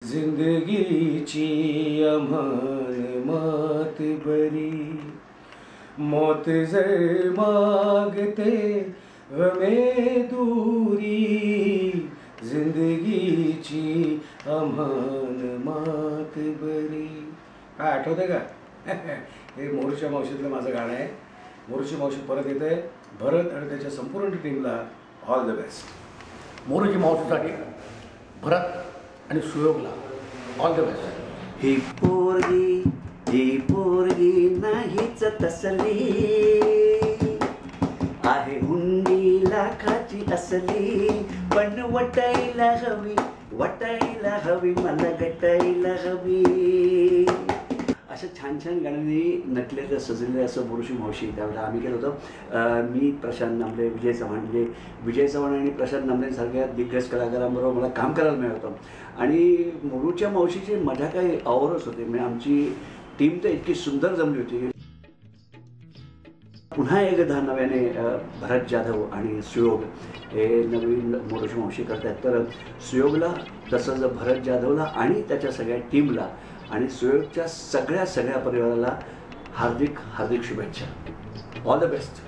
जिंदगीची अमन मात बरी, मौत जर मागते हमें दूरी, जिंदगीची अमन मात बरी. काय आठवतंय का? हे मोरूच्या मावशीतलं माझं गाणं आहे. मोरूची मावशी परत येते. भरत आणि त्याच्या संपूर्ण टीमला ऑल द बेस्ट. मोरूची मावशीसाठी भरत आणि सुयोगला ऑल द बेस्ट. ही पोरगी नाहीच तसली, आहे हुंडी लाखाची असली, पण वटायला हवी मला गटायला हवी. अशा छान छान गाण्यांनी नटलेलं सजलेलं असं मोरूची मावशी त्यावेळेला आम्ही केलं होतं. मी प्रशांत नामले, विजय चव्हाण आणि प्रशांत नामलेंसारख्या दिग्गज कलाकारांबरोबर मला काम करायला मिळत होतं. आणि मोरूच्या मावशीची मजा काही औरच होती. म्हणजे आमची टीम तर इतकी सुंदर जमली होती. पुन्हा एकदा नव्याने भरत जाधव आणि सुयोग हे नवीन मोरूची मावशी करतात. तर सुयोगला तसंच भरत जाधवला आणि त्याच्या सगळ्या टीमला आणि सुयोगच्या सगळ्या परिवाराला हार्दिक शुभेच्छा. All the best.